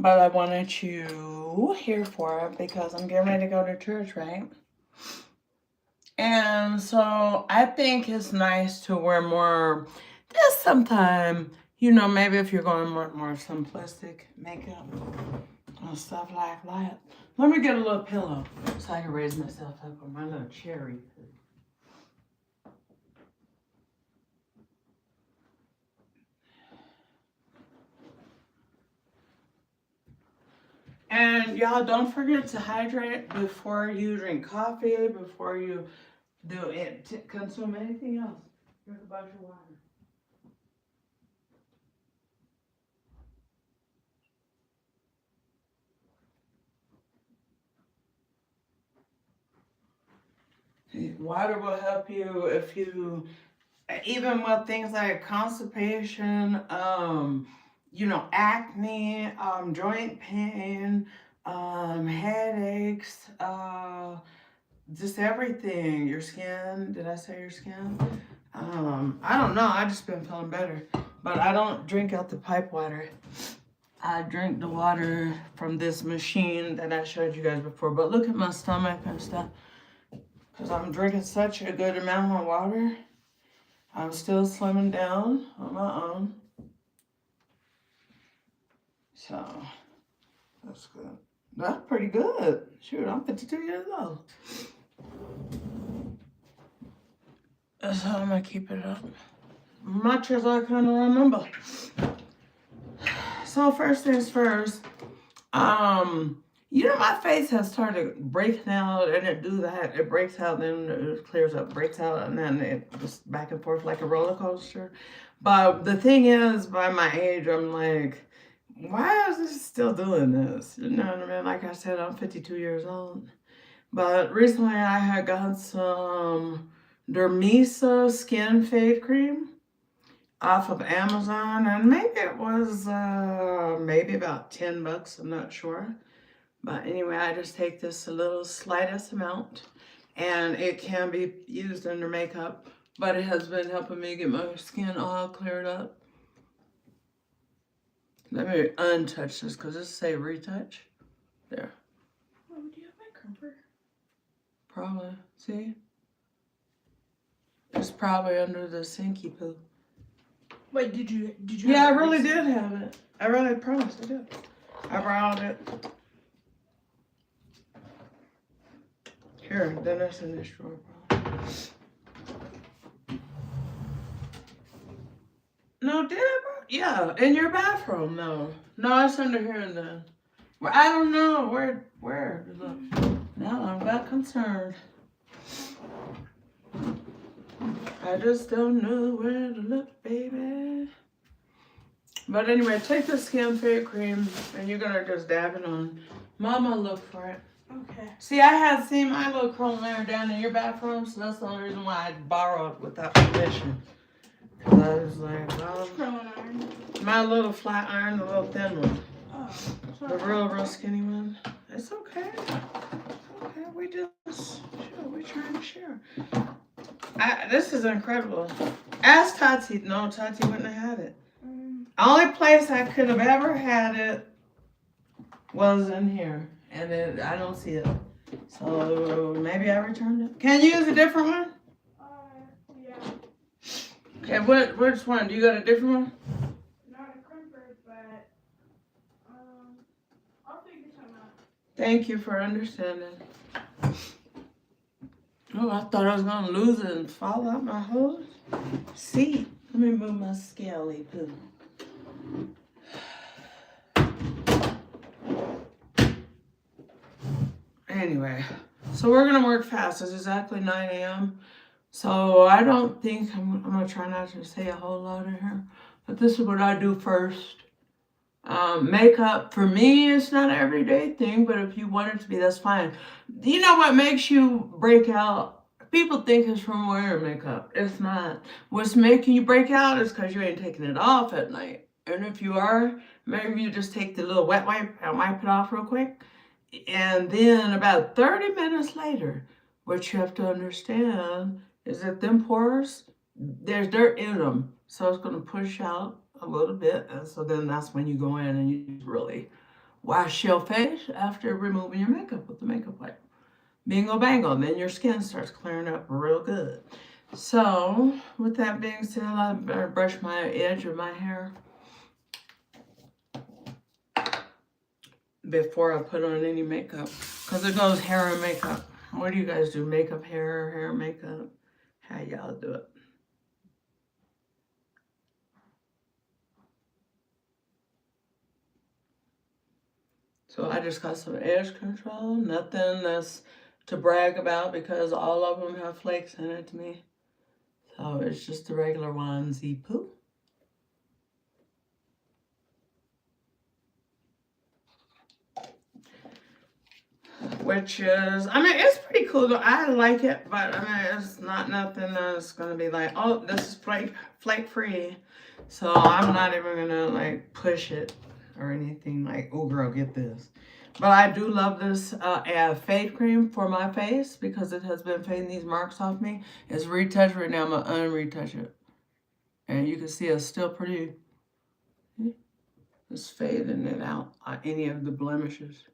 But I wanted you here for it because I'm getting ready to go to church, right? And so I think it's nice to wear more, just sometime, maybe if you're going more simplistic makeup and stuff like that. Let me get a little pillow so I can raise myself up on my little cherry. And y'all don't forget to hydrate before you drink coffee, before you do it, consume anything else. Drink a bunch of water. Water will help you if you, even with things like constipation, acne, joint pain, headaches, just everything. Your skin. Did I say your skin? I don't know. I just been feeling better, but I don't drink out the pipe water. I drink the water from this machine that I showed you guys before. But look at my stomach and stuff. Because I'm drinking such a good amount of water. I'm still slimming down on my own. So, that's good. That's pretty good. Shoot, I'm 52 years old. So I'm going to keep it up much as I can remember. So first things first, my face has started breaking out, and it do that. It breaks out, then it clears up, breaks out, and then it just back and forth like a roller coaster. But the thing is, by my age, I'm like, why is this still doing this? You know what I mean? Like I said, I'm 52 years old. But recently I had got some Dermisa Skin Fade Cream off of Amazon, and maybe it was maybe about $10, I'm not sure. But anyway, I just take this a little slightest amount, and it can be used under makeup, but it has been helping me get my skin all cleared up. Let me untouch this because this say retouch. There. Oh, do you have my comfort? Probably. See? It's probably under the sinky poo. Wait, did you? Yeah, I really did have it. I really promised I did. I brought it. Here, then it's in this drawer. No, did I? Yeah, in your bathroom. No, it's under here and then. Well, I don't know where. Look. Now I'm got concerned. I just don't know where to look, baby. But anyway, take the Skin Fade Cream and you're gonna just dab it on. Mama, look for it. Okay. See, I had seen my little curling iron down in your bathroom, so that's the only reason why I borrowed without permission. Cause I was like, curling iron. My little flat iron, the little thin one. Oh, the real skinny one. It's okay. Okay, we're trying to share. This is incredible. Ask Tati. No, Tati wouldn't have had it. Only place I could have ever had it was in here, and I don't see it. So maybe I returned it. Can you use a different one? Yeah. Okay, which one? Do you got a different one? Not a comfort, but I'll figure something out. Thank you for understanding. Oh, I thought I was gonna lose it and fall out my whole seat. Let me move my scaly poo. Anyway, so we're gonna work fast. It's exactly 9 a.m. So I don't think I'm gonna try not to say a whole lot in here. But this is what I do first. Makeup, for me, it's not an everyday thing, but if you want it to be, that's fine. You know what makes you break out? People think it's from wearing makeup. It's not. What's making you break out is because you ain't taking it off at night. And if you are, maybe you just take the little wet wipe and wipe it off real quick. And then about 30 minutes later, what you have to understand is that them pores, there's dirt in them. So it's going to push out a little bit, and so then that's when you go in and you really Wash your face after removing your makeup with the makeup wipe. Bingo bango, then your skin starts clearing up real good. So, with that being said, I better brush my edge of my hair before I put on any makeup. Because it goes hair and makeup. What do you guys do? Makeup, hair, makeup? How y'all do it? So I just got some edge control. Nothing that's to brag about because all of them have flakes in it to me. So it's just the regular onesie poo. Which is, I mean, it's pretty cool. I like it, but I mean, it's not nothing that's gonna be like, oh, this is flake free. So I'm not even gonna like push it or anything like, oh girl, get this. But I do love this fade cream for my face because it has been fading these marks off me. It's retouched right now. I'm gonna unretouch it, and you can see it's still pretty. It's fading it out. Any of the blemishes.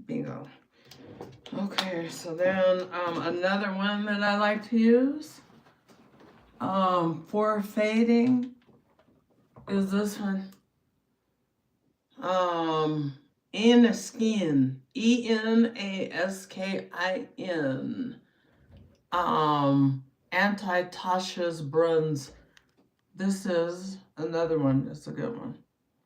Bingo. Okay, so then another one that I like to use for fading is this one. Enaskin. Enaskin. Anti-Tasha's Bruns. This is another one. It's a good one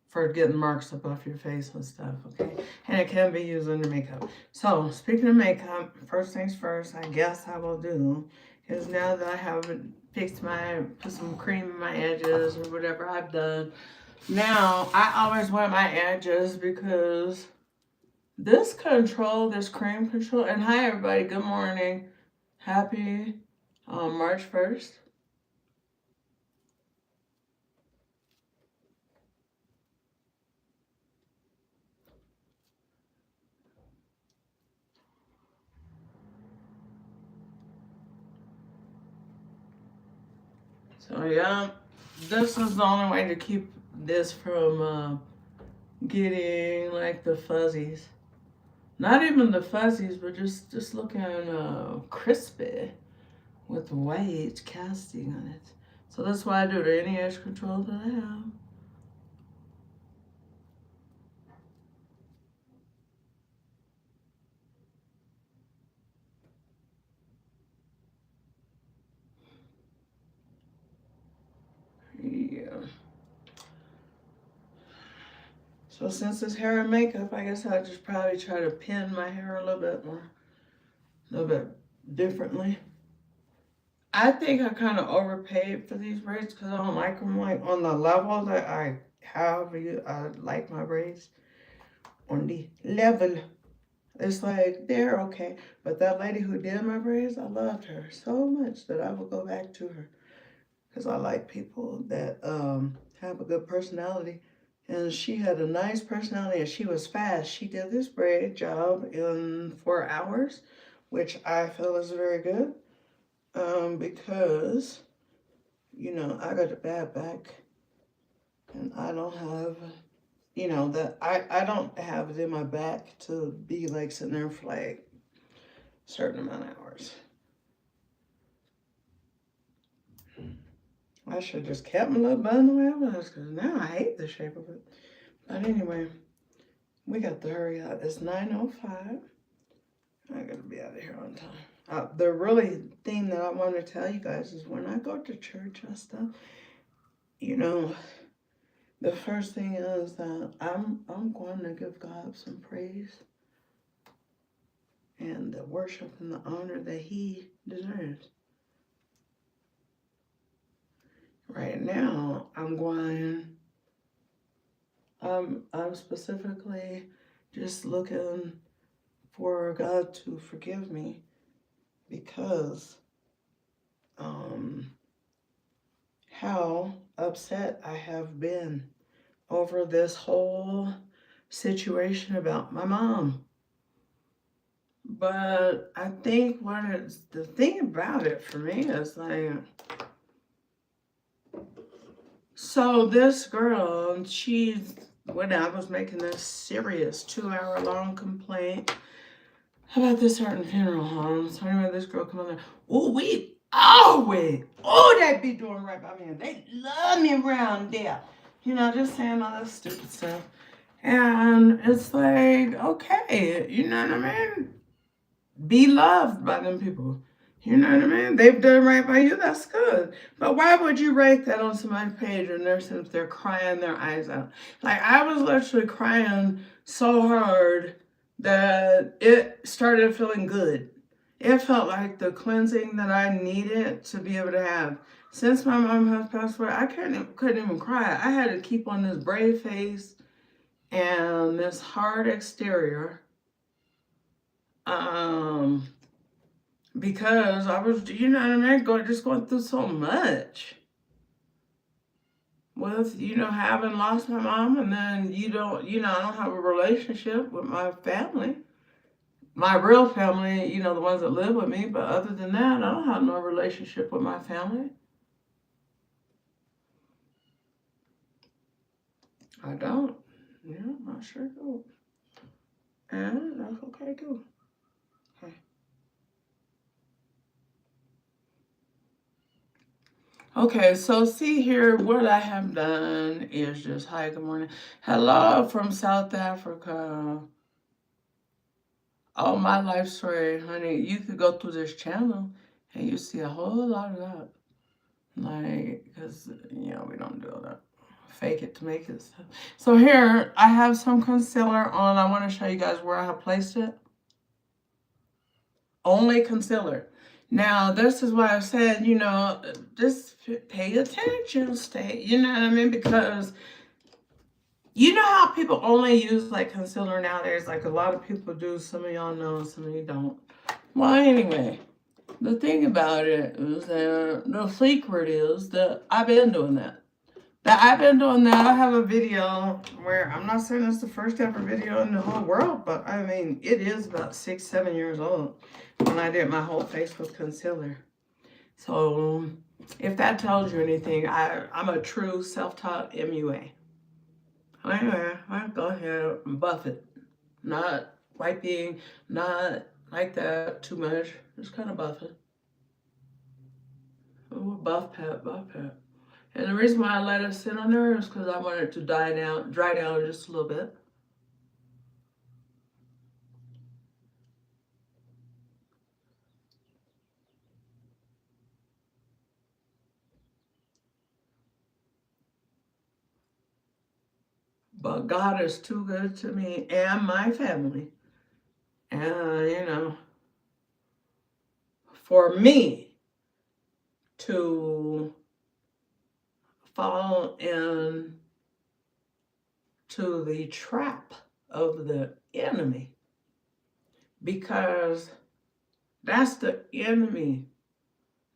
for getting marks up off your face and stuff, okay? And it can be used under makeup. So, speaking of makeup, first things first, I guess I will do is now that I have put some cream in my edges or whatever I've done. Now, I always wear my edges because this cream control, and hi everybody, good morning. Happy March 1st. So yeah, this is the only way to keep this from getting like the fuzzies. Not even the fuzzies, but just looking crispy with white casting on it. So that's why I do it. Any edge control that I have. Yeah. So since it's hair and makeup, I guess I'll just probably try to pin my hair a little bit more, a little bit differently. I think I kind of overpaid for these braids because I don't like them like on the level that I have. I like my braids on the level. It's like they're okay, but that lady who did my braids, I loved her so much that I will go back to her because I like people that have a good personality. And she had a nice personality and she was fast. She did this braid job in 4 hours, which I feel is very good. Because, you know, I got a bad back and I don't have, you know, that I don't have it in my back to be like sitting there for like a certain amount of hours. I should have just kept my little bun the way it was because now I hate the shape of it. But anyway, we got to hurry up. It's 9:05. I got to be out of here on time. The really thing that I want to tell you guys is when I go to church and stuff, you know, the first thing is that I'm going to give God some praise and the worship and the honor that He deserves. Right now, I'm specifically just looking for God to forgive me because how upset I have been over this whole situation about my mom. But I think the thing about it for me is like, So this girl, when I was making this serious 2 hour long complaint about this certain funeral home. So anyway, this girl come on there. They be doing right by me. And they love me around there. Just saying all this stupid stuff. And it's like, okay, you know what I mean? Be loved by them people. You know what I mean? They've done right by you, that's good. But why would you write that on somebody's page and they're crying their eyes out? Like, I was literally crying so hard that it started feeling good. It felt like the cleansing that I needed to be able to have. Since my mom has passed away, I couldn't even cry. I had to keep on this brave face and this hard exterior. Because I was, just going through so much with, having lost my mom, and then I don't have a relationship with my family, my real family, the ones that live with me. But other than that, I don't have no relationship with my family. I don't. Yeah, I sure do. And that's okay too. Okay. Okay, so see here, what I have done is just, hi, good morning. Hello from South Africa. Oh, my life story, honey. You could go through this channel and you see a whole lot of that. Like, because, we don't do that. Fake it to make it. So here, I have some concealer on. I want to show you guys where I have placed it. Only concealer. Now, this is why I said, just pay attention, stay, you know what I mean? Because you know how people only use like concealer nowadays? Like a lot of people do. Some of y'all know, some of you don't. Well, anyway, the thing about it is that the secret is that I've been doing that. I have a video where, I'm not saying it's the first ever video in the whole world, but I mean, it is about 6-7 years old when I did my whole face with concealer. So if that tells you anything, I'm a true self-taught MUA. Anyway, I go ahead and buff it. Not wiping, not like that too much. Just kind of buff it. Oh, buff pat. And the reason why I let it sit on there is because I want it to dry down just a little bit. But God is too good to me and my family. And, for me to fall into the trap of the enemy, because that's the enemy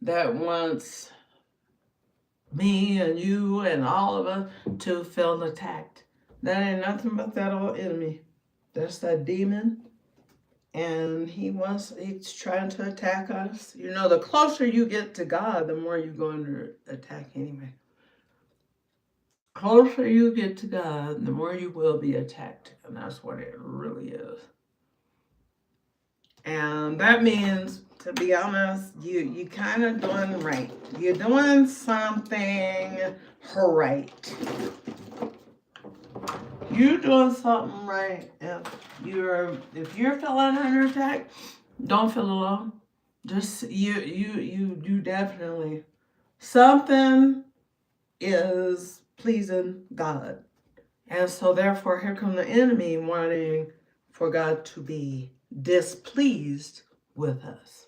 that wants me and you and all of us to feel attacked. That ain't nothing but that old enemy. That's that demon. And he's trying to attack us. The closer you get to God, the more you're going to attack anyway. Closer you get to God, the more you will be attacked. And that's what it really is. And that means, to be honest, you kind of doing right. You're doing something right. You're doing something right. If you're feeling under attack, don't feel alone. Just you definitely, something is pleasing God. And so therefore here come the enemy wanting for God to be displeased with us.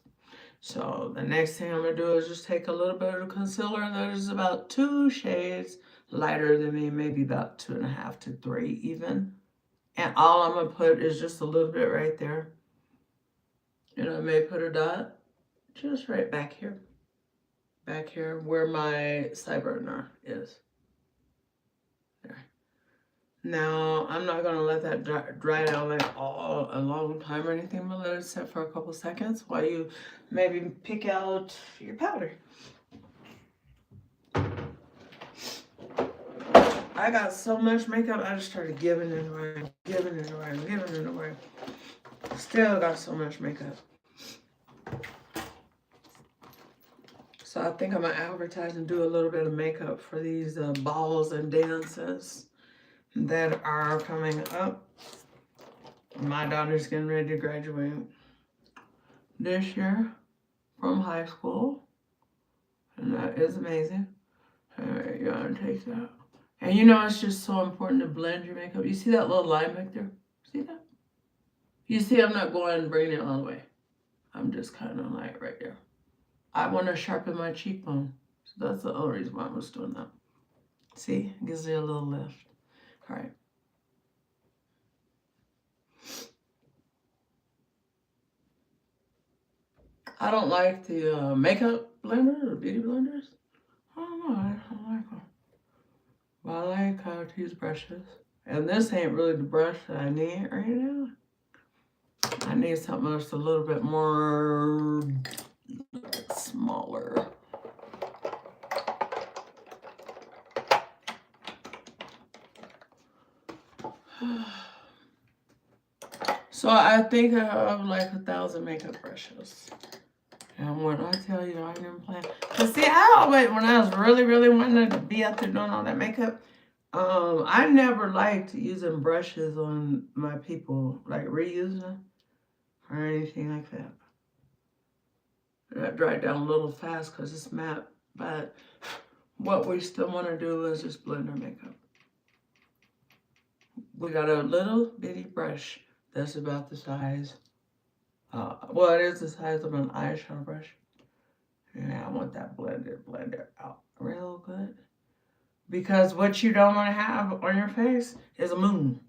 So the next thing I'm going to do is just take a little bit of concealer that is about 2 shades lighter than me, maybe about 2.5 to 3 even. And all I'm going to put is just a little bit right there. I may put a dot just right back here where my sideburn is. There. Now, I'm not going to let that dry down like a long time or anything. I'm going to let it sit for a couple seconds while you maybe pick out your powder. I got so much makeup, I just started giving it away, giving it away, giving it away. Still got so much makeup. So I think I'm gonna advertise and do a little bit of makeup for these balls and dances that are coming up. My daughter's getting ready to graduate this year from high school, and that is amazing. Alright, you wanna take that. And you know, it's just so important to blend your makeup. You see that little line back there? See that? You see, I'm not going and bringing it all the way. I'm just kind of like right there. I want to sharpen my cheekbone. So that's the only reason why I was doing that. See, it gives you a little lift. All right. I don't like the makeup blender or beauty blenders. I don't know. I don't like them. But I like to use brushes. And this ain't really the brush that I need right now. I need something that's a little bit more smaller. So I think I have like 1,000 makeup brushes. And when I tell you I didn't plan, cause see, I always, when I was really wanting to be out there doing all that makeup, I never liked using brushes on my people, like reusing them or anything like that. That dried down a little fast because it's matte, but what we still want to do is just blend our makeup. We got a little bitty brush that's about the size, well, it is the size of an eyeshadow brush. And I want that blended out real good. Because what you don't want to have on your face is a moon.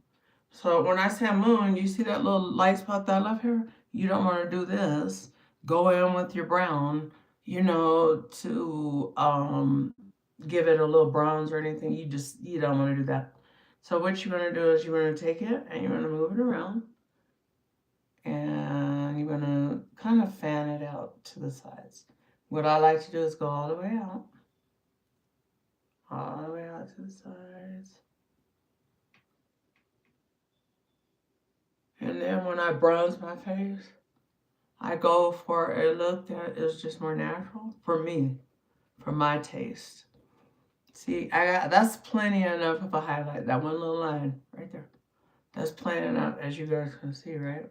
So when I say a moon, you see that little light spot that I left here? You don't want to do this. Go in with your brown, you know, to give it a little bronze or anything. You don't want to do that. So what you want to do is you want to take it and you want to move it around. And you're going to kind of fan it out to the sides. What I like to do is go all the way out. All the way out to the sides. And then when I bronze my face, I go for a look that is just more natural for me, for my taste. See, that's plenty enough of a highlight. That one little line right there. That's plenty enough, as you guys can see, right?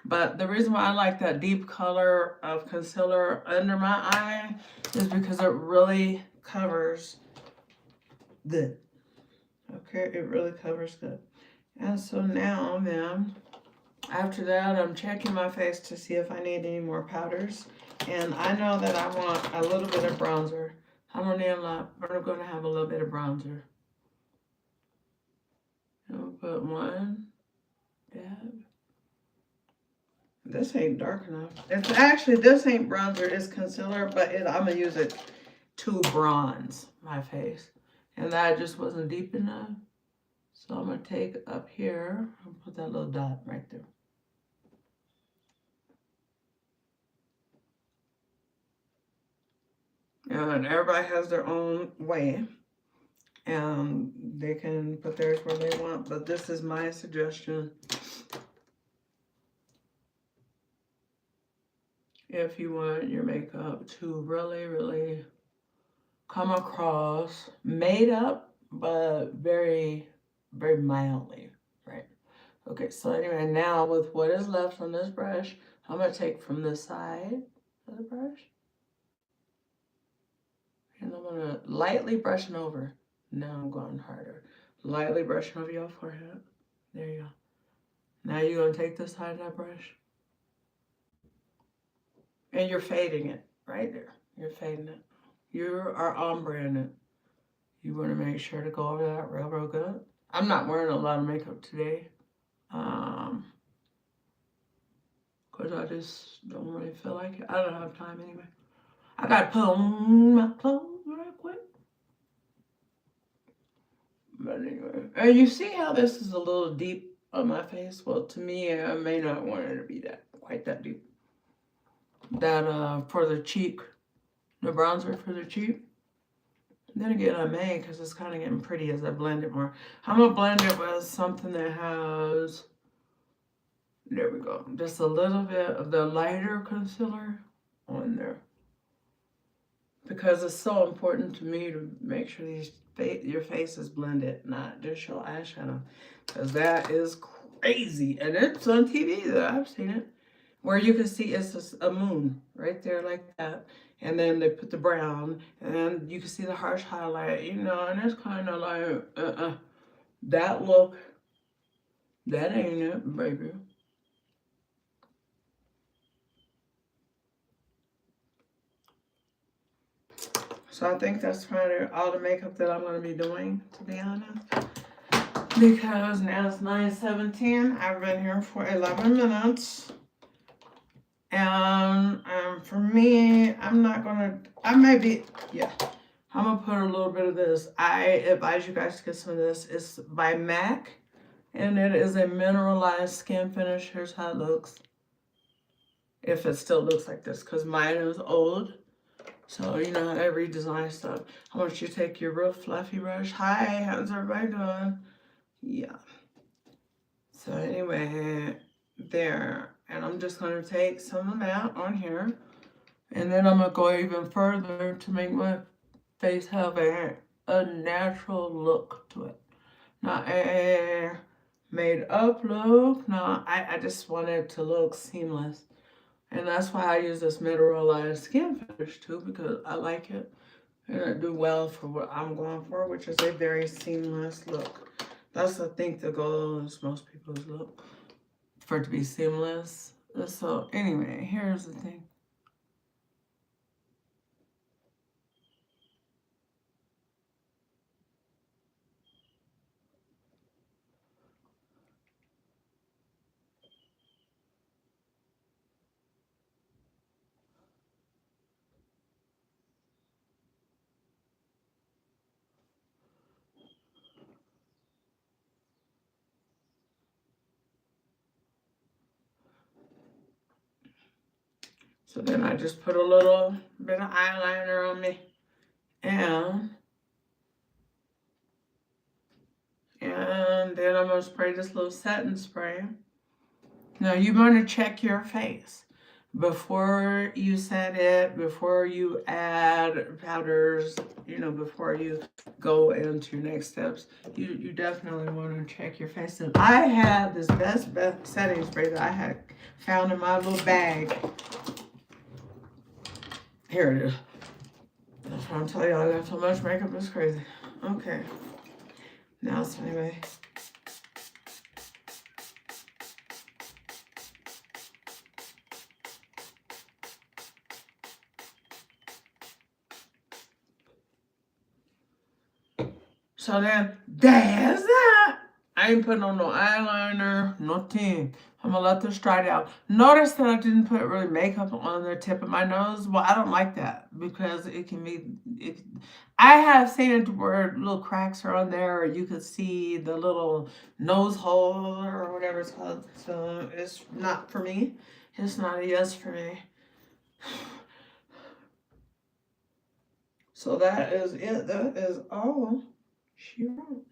But the reason why I like that deep color of concealer under my eye is because it really covers good. Okay, it really covers good. And so now then, after that, I'm checking my face to see if I need any more powders. And I know that I want a little bit of bronzer. I don't need a lot, but I'm going to have a little bit of bronzer. I'll put one dab. This ain't dark enough. It's actually, this ain't bronzer, it's concealer, but I'm going to use it to bronze my face. And that just wasn't deep enough. So I'm going to take up here and put that little dot right there. And everybody has their own way. And they can put theirs where they want. But this is my suggestion. If you want your makeup to really come across made up, but very mildly, right? Okay, so anyway, now with what is left on this brush, I'm going to take from the side of the brush. And I'm going to lightly brush it over. Now I'm going harder. Lightly brushing over your forehead. There you go. Now you're going to take the side of that brush. And you're fading it right there. You're fading it. You are ombreing it. You want to make sure to go over that real good. I'm not wearing a lot of makeup today. Because I just don't really feel like it. I don't have time anyway. I got to put on my clothes real quick. But anyway. And you see how this is a little deep on my face? Well, to me, I may not want it to be quite that deep. That for the cheek, the bronzer for the cheek, Then again, I may, because it's kind of getting pretty as I blend it more. I'm going to blend it with something that has, there we go, just a little bit of the lighter concealer on there. Because it's so important to me to make sure your face is blended, not just your eyeshadow. Because that is crazy. And it's on TV that I've seen it. Where you can see it's just a moon right there like that. And then they put the brown. And you can see the harsh highlight, you know. And it's kind of like, that look, that ain't it, baby. So I think that's probably all the makeup that I'm going to be doing, to be honest. Because now it's 9:17. I've been here for 11 minutes. And for me, I'm not going to, I'm going to put a little bit of this. I advise you guys to get some of this. It's by MAC. And it is a mineralized skin finish. Here's how it looks. If it still looks like this. Because mine is old. So, you know how they redesign stuff. I want you to take your real fluffy brush. Hi, how's everybody doing? Yeah. So anyway, there. And I'm just going to take some of that on here. And then I'm going to go even further to make my face have a natural look to it. Not a made up look. No, I just want it to look seamless. And that's why I use this mineralized skin finish too, because I like it. And it do well for what I'm going for, which is a very seamless look. That's, I think, the goal is most people's look, for it to be seamless. So anyway, here's the thing. So then I just put a little bit of eyeliner on me. And then I'm going to spray this little setting spray. Now you want to check your face before you set it, before you add powders, you know, before you go into your next steps. You definitely want to check your face. And I have this best setting spray that I had found in my little bag. Here it is. That's what I'm telling you, I got so much makeup, it's crazy. Okay. Now, so anyway. So then, there's that. I ain't putting on no eyeliner, nothing. I'm gonna let this dry out. Notice that I didn't put really makeup on the tip of my nose. Well, I don't like that because it can be, I have seen it where little cracks are on there, or you could see the little nose hole or whatever it's called. So it's not for me. It's not a yes for me. So that is it. That is all she wrote.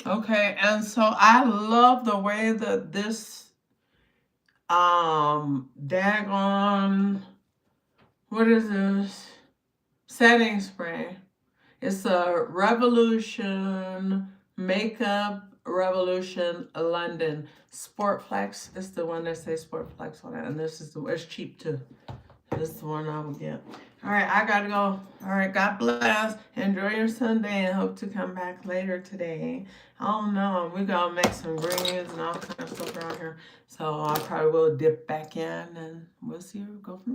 Okay, and so I love the way that this daggone, what is this? Setting spray. It's a Revolution Makeup Revolution London Sportflex. It's the one that says Sportflex on it, and this is it's cheap too. This is the one I would get. All right, I gotta go. All right, God bless. Enjoy your Sunday and hope to come back later today. I don't know. We're gonna make some greens and all kind of stuff around here. So I probably will dip back in and we'll see where we go from there.